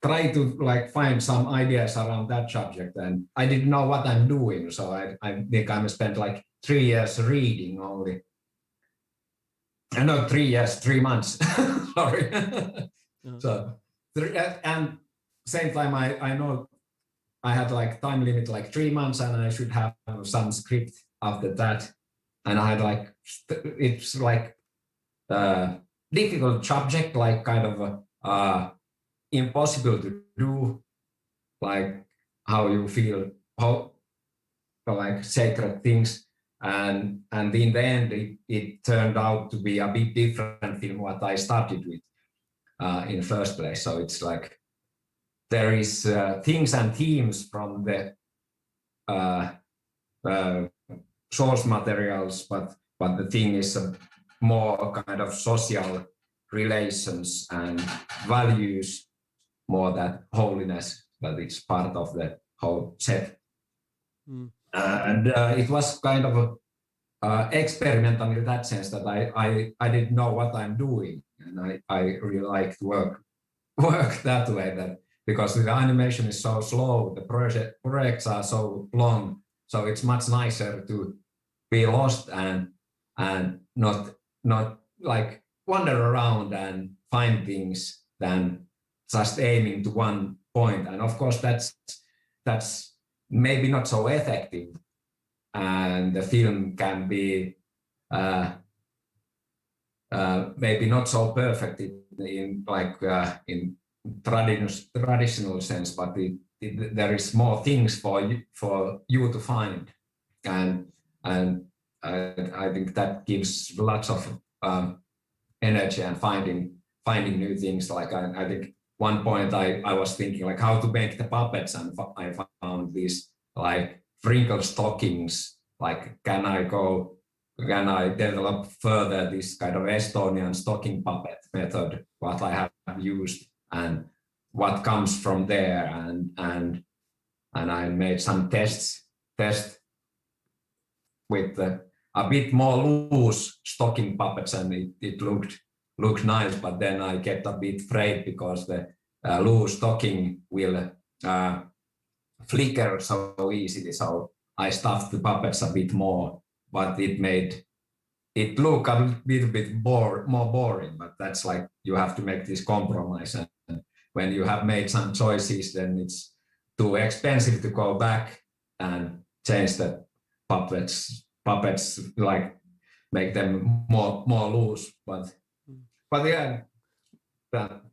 try to like find some ideas around that subject. And I didn't know what I'm doing, so I think I spent like 3 years reading only. No, 3 years, 3 months. Sorry. So. And same time, I know I had like time limit, like 3 months, and I should have some script after that. And I had like, it's like difficult subject, like kind of impossible to do, like how you feel, like sacred things. And in the end, it turned out to be a bit different from what I started with in the first place. So it's like there is things and themes from the source materials, but the thing is more kind of social relations and values more than holiness, but it's part of the whole set. And it was kind of experimental in that sense that I didn't know what I'm doing, and I really like to work that way, that because the animation is so slow, the projects are so long, so it's much nicer to be lost and not like wander around and find things than just aiming to one point. And of course that's maybe not so effective, and the film can be maybe not so perfect in traditional sense, but there is more things for you to find, and I think that gives lots of energy and finding new things. Like I think one point I was thinking like how to make the puppets, and I found these like Frinkle stockings. Like can I develop further this kind of Estonian stocking puppet method, what I have used, and what comes from there, and I made some tests with a bit more loose stocking puppets, and it looked nice, but then I get a bit afraid because the loose stocking will flicker so easily, so I stuffed the puppets a bit more, but it made it look a little bit more boring. But that's like you have to make this compromise, and when you have made some choices, then it's too expensive to go back and change the puppets like make them more loose. But yeah,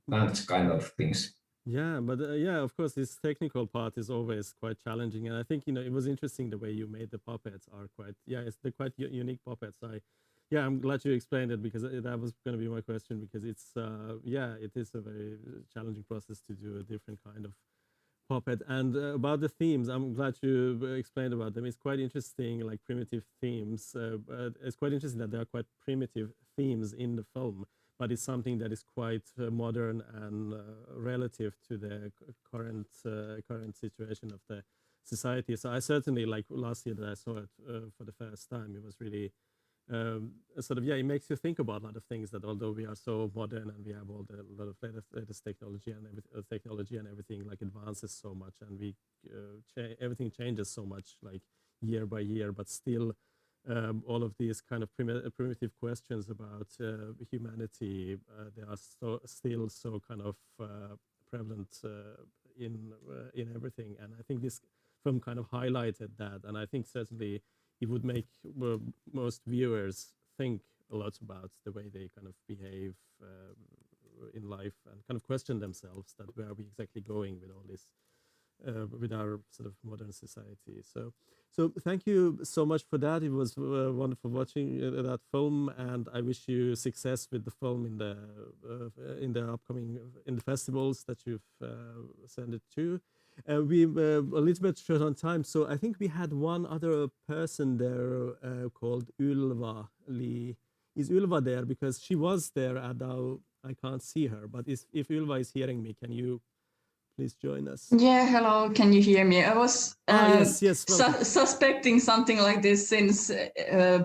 that's kind of things. Yeah, but yeah, of course, this technical part is always quite challenging, and I think it was interesting the way you made the puppets are quite they're quite unique puppets. I'm glad you explained it, because that was going to be my question, because it's it is a very challenging process to do a different kind of puppet. And about the themes, I'm glad you explained about them. It's quite interesting, like primitive themes. It's quite interesting that there are quite primitive themes in the film, but it's something that is quite modern and relative to the current situation of the society. So I certainly, like last year that I saw it for the first time, it was really it makes you think about a lot of things, that although we are so modern and we have a lot of latest technology and everything like advances so much, and we everything changes so much like year by year, but still all of these kind of primitive questions about humanity, they are still so kind of prevalent in everything. And I think this film kind of highlighted that, and I think certainly it would make most viewers think a lot about the way they kind of behave in life, and kind of question themselves that where are we exactly going with all this, with our sort of modern society. So thank you so much for that. It was wonderful watching that film, and I wish you success with the film in the upcoming festivals that you've sent it to. We're a little bit short on time, so I think we had one other person there called Ylva-Lii. Is Ylva there? Because she was there, and now I can't see her. But if Ylva is hearing me, can you please join us? Yeah, hello, can you hear me? I was yes, suspecting something like this since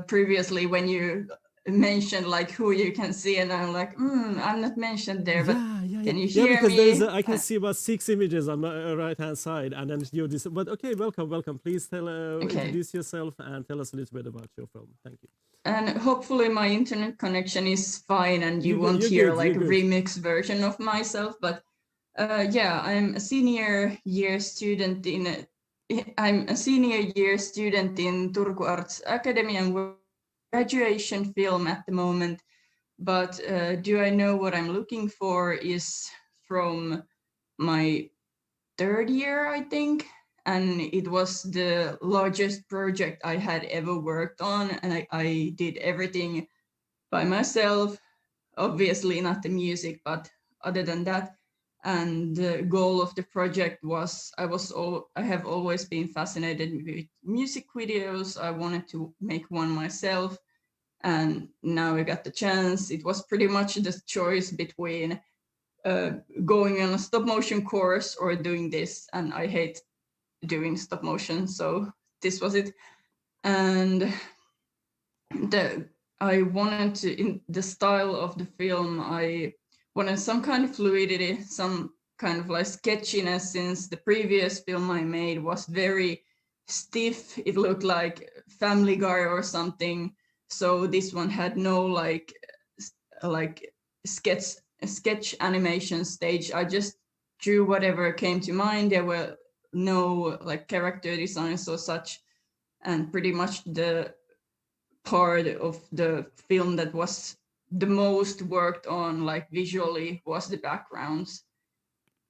previously when you mentioned like who you can see, and I'm like, I'm not mentioned there, but can you hear because me? I can see about 6 images on my right-hand side, and then you but okay, welcome. Please introduce yourself and tell us a little bit about your film. Thank you. And hopefully my internet connection is fine, and you won't hear like a remix version of myself, but I'm a senior year student in Turku Arts Academy and graduation film at the moment. But do I know what I'm looking for is from my third year, I think. and it was the largest project I had ever worked on, and I did everything by myself, obviously not the music, but other than that. And the goal of the project was, I have always been fascinated with music videos. I wanted to make one myself, and now I got the chance. It was pretty much the choice between going on a stop motion course or doing this, and I hate doing stop motion, so this was it. And I wanted to, in the style of the film, I wanted some kind of fluidity, some kind of like sketchiness, since the previous film I made was very stiff. It looked like Family Guy or something. So this one had no like sketch animation stage. I just drew whatever came to mind. There were no like character designs or such, and pretty much the part of the film that was the most worked on like visually was the backgrounds.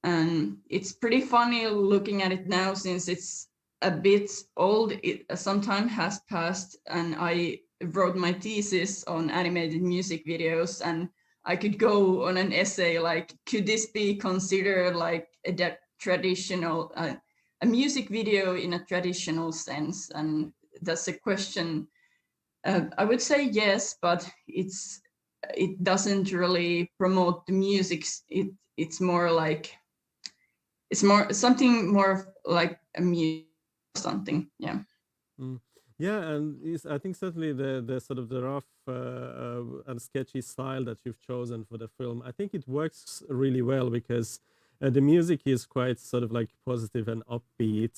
And it's pretty funny looking at it now, since it's a bit old. Some time has passed, and I wrote my thesis on animated music videos, and I could go on an essay like, could this be considered like a traditional a music video in a traditional sense? And that's a question. I would say yes, but it doesn't really promote the music. It's more like, it's more something more like a music something. Yeah. Yeah, and I think certainly the sort of the rough and sketchy style that you've chosen for the film, I think it works really well, because the music is quite sort of like positive and upbeat.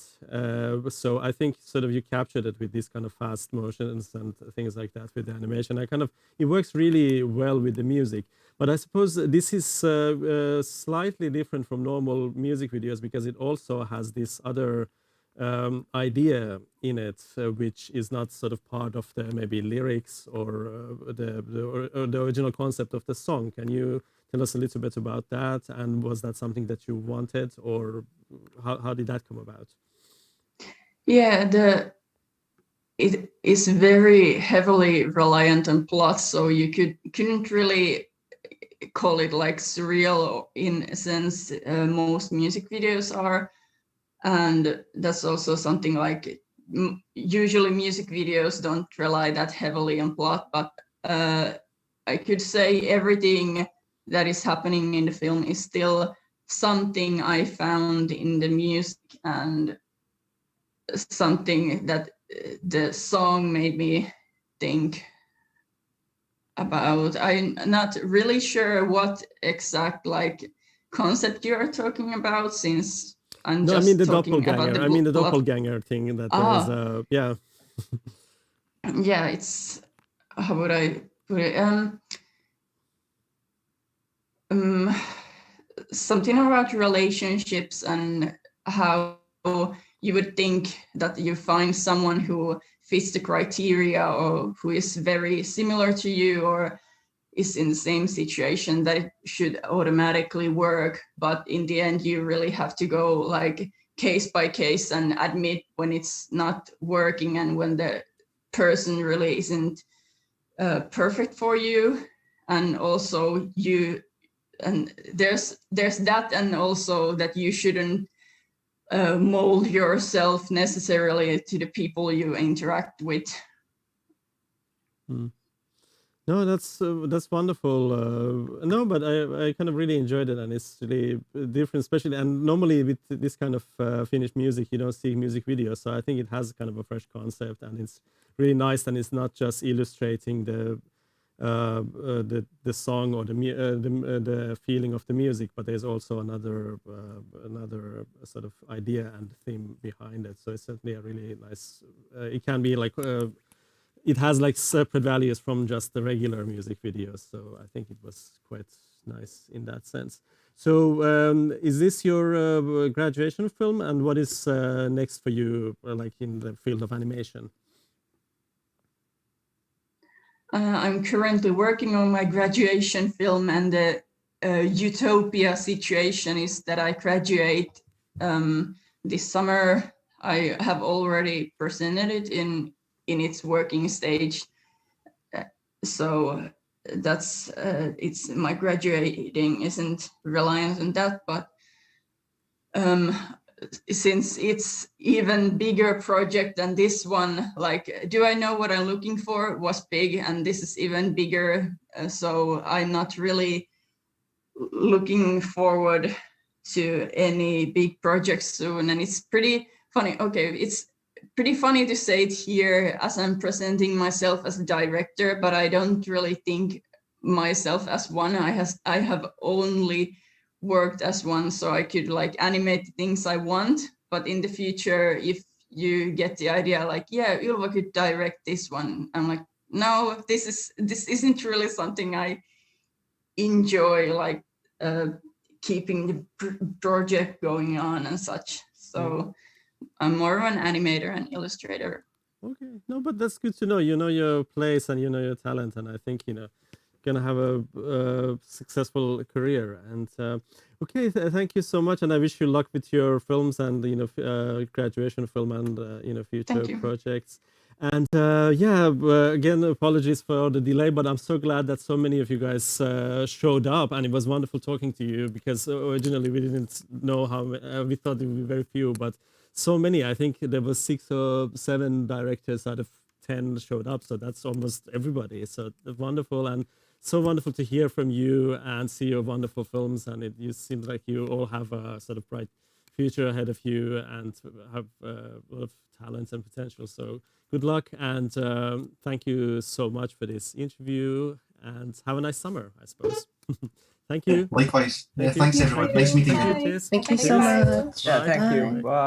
So I think sort of you captured it with these kind of fast motions and things like that with the animation. It works really well with the music. But I suppose this is slightly different from normal music videos, because it also has this other idea in it, which is not sort of part of the maybe lyrics or the original concept of the song. Can you tell us a little bit about that? And was that something that you wanted, or how did that come about? Yeah, it is very heavily reliant on plot, so you couldn't really call it like surreal in a sense. Most music videos are. And that's also something like, usually music videos don't rely that heavily on plot, but I could say everything that is happening in the film is still something I found in the music, and something that the song made me think about. I'm not really sure what exact like concept you're talking about, since I'm no, just I mean the talking doppelganger. about the Doppelganger thing that there's yeah. Yeah, it's, how would I put it? Something about relationships, and how you would think that you find someone who fits the criteria, or who is very similar to you, or is in the same situation, that it should automatically work. But in the end, you really have to go like case by case and admit when it's not working, and when the person really isn't perfect for you. And also there's that, and also that you shouldn't mold yourself necessarily to the people you interact with. No, that's wonderful. No, but I kind of really enjoyed it, and it's really different, especially. And normally with this kind of Finnish music, you don't see music videos, so I think it has kind of a fresh concept, and it's really nice. And it's not just illustrating the song or the feeling of the music, but there's also another sort of idea and theme behind it. So it's certainly a really nice. It can be like. It has like separate values from just the regular music videos. So I think it was quite nice in that sense. So is this your graduation film? And what is next for you, like in the field of animation? I'm currently working on my graduation film, and the utopia situation is that I graduate this summer, I have already presented it in its working stage. So that's it's my graduating isn't reliant on that, but since it's even bigger project than this one, like, do I know what I'm looking for was big, and this is even bigger. So I'm not really looking forward to any big projects soon. And it's pretty funny. Okay, it's pretty funny to say it here as I'm presenting myself as a director, but I don't really think myself as one. I have only worked as one, so I could like animate the things I want. But in the future, if you get the idea, like, yeah, Ylva could direct this one, I'm like, no, this isn't really something I enjoy, like keeping the project going on and such. So I'm more of an animator and illustrator. Okay, no, but that's good to know. You know your place and you know your talent, and I think gonna have a successful career. And okay, thank you so much, and I wish you luck with your films and graduation film and future projects. And again, apologies for the delay, but I'm so glad that so many of you guys showed up, and it was wonderful talking to you, because originally we didn't know how we thought there would be very few, but so many. I think there was 6 or 7 directors out of 10 showed up, so that's almost everybody. So wonderful, and so wonderful to hear from you and see your wonderful films. And you seem like you all have a sort of bright future ahead of you and have a lot of talent and potential. So good luck, and thank you so much for this interview, and have a nice summer, I suppose. Thank you. Likewise. Thanks everyone. Nice meeting you. Thank you so much. Yeah, thank you. Bye.